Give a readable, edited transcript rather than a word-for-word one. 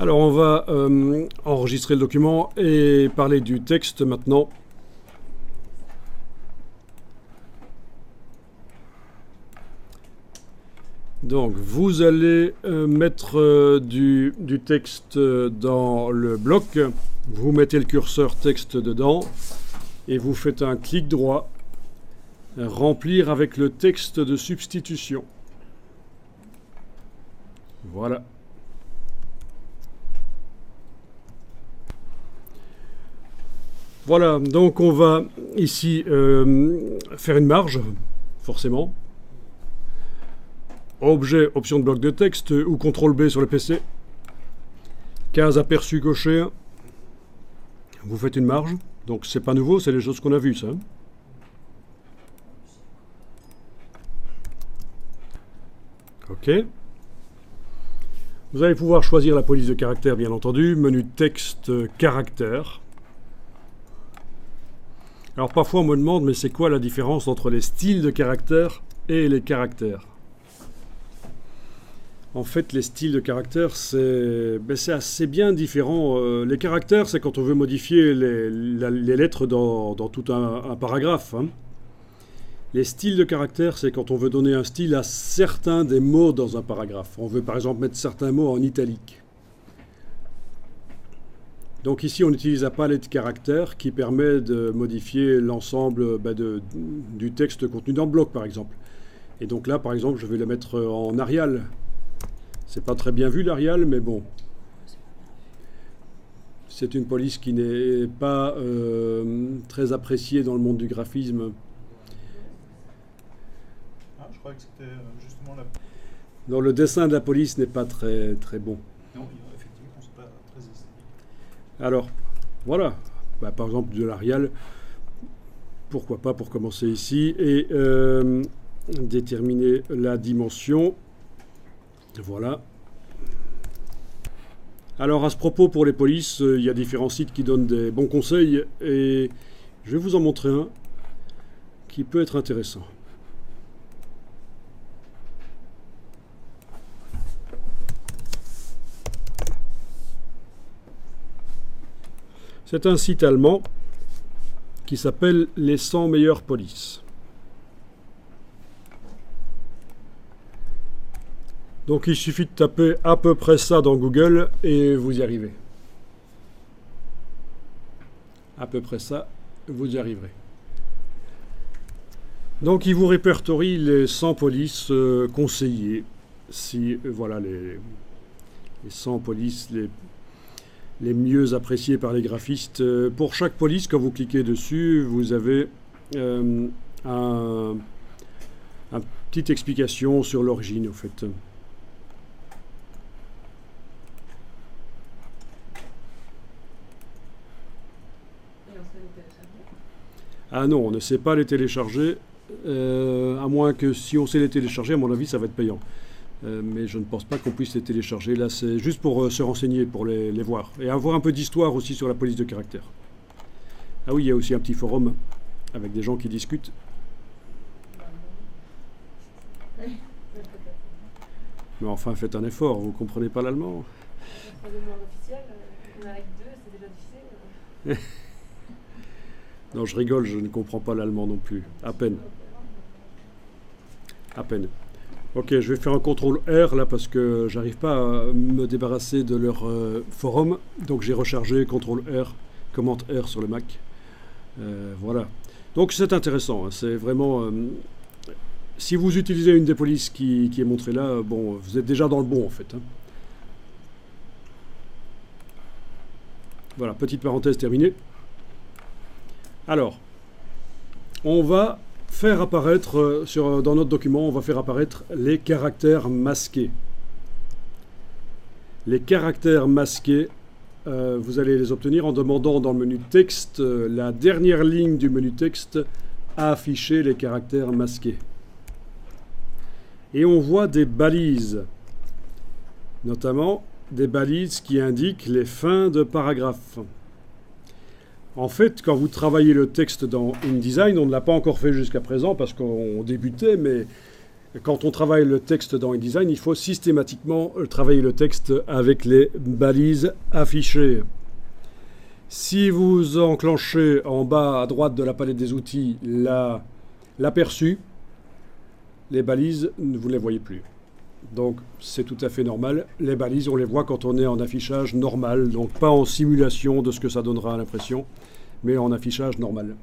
Alors on va enregistrer le document et parler du texte maintenant. Donc vous allez mettre du texte dans le bloc, vous mettez le curseur texte dedans et vous faites un clic droit, remplir avec le texte de substitution. Voilà. Voilà, donc on va ici faire une marge, forcément. Objet, option de bloc de texte ou CTRL B sur le PC. Case aperçu coché. Vous faites une marge. Donc c'est pas nouveau, c'est les choses qu'on a vues ça. Ok. Vous allez pouvoir choisir la police de caractère bien entendu. Menu texte caractère. Alors parfois on me demande mais c'est quoi la différence entre les styles de caractère et les caractères? En fait, les styles de caractère, c'est assez bien différent. Les caractères, c'est quand on veut modifier les lettres dans tout un paragraphe. Hein. Les styles de caractère, c'est quand on veut donner un style à certains des mots dans un paragraphe. On veut par exemple mettre certains mots en italique. Donc ici, on utilise la palette caractères qui permet de modifier l'ensemble du texte contenu dans le bloc, par exemple. Et donc là, par exemple, je vais le mettre en Arial. C'est pas très bien vu l'Arial, mais bon. C'est une police qui n'est pas très appréciée dans le monde du graphisme. Ah, je croyais que c'était justement la... Non, le dessin de la police n'est pas très bon. Non, effectivement, c'est pas très esthétique. Alors, voilà. Par exemple, de l'Arial, pourquoi pas pour commencer ici, et déterminer la dimension. Voilà. Alors à ce propos, pour les polices, il y a différents sites qui donnent des bons conseils et je vais vous en montrer un qui peut être intéressant. C'est un site allemand qui s'appelle les 100 meilleures polices. Donc il suffit de taper à peu près ça dans Google et vous y arrivez. À peu près ça, vous y arriverez. Donc il vous répertorie les 100 polices conseillées. Si, voilà les 100 polices les mieux appréciées par les graphistes. Pour chaque police, quand vous cliquez dessus, vous avez une petite explication sur l'origine, en fait. Ah non, on ne sait pas les télécharger, à moins que si on sait les télécharger, à mon avis, ça va être payant. Mais je ne pense pas qu'on puisse les télécharger. Là, c'est juste pour se renseigner, pour les voir. Et avoir un peu d'histoire aussi sur la police de caractère. Ah oui, il y a aussi un petit forum avec des gens qui discutent. Mais enfin, faites un effort, vous ne comprenez pas l'allemand. On a avec deux, c'est déjà difficile. Non, je rigole, je ne comprends pas l'allemand non plus. À peine. À peine. Ok, je vais faire un CTRL R là parce que j'arrive pas à me débarrasser de leur forum. Donc j'ai rechargé CTRL R, commande R sur le Mac. Voilà. Donc c'est intéressant. Hein, c'est vraiment... si vous utilisez une des polices qui est montrée là, bon, vous êtes déjà dans le bon en fait. Hein. Voilà, petite parenthèse terminée. Alors, on va faire apparaître, dans notre document, on va faire apparaître les caractères masqués. Les caractères masqués, vous allez les obtenir en demandant dans le menu texte, la dernière ligne du menu texte, à afficher les caractères masqués. Et on voit des balises, notamment des balises qui indiquent les fins de paragraphes. En fait, quand vous travaillez le texte dans InDesign, on ne l'a pas encore fait jusqu'à présent parce qu'on débutait, mais quand on travaille le texte dans InDesign, il faut systématiquement travailler le texte avec les balises affichées. Si vous enclenchez en bas à droite de la palette des outils l'aperçu, les balises, vous ne les voyez plus. Donc c'est tout à fait normal. Les balises, on les voit quand on est en affichage normal, donc pas en simulation de ce que ça donnera à l'impression, mais en affichage normal.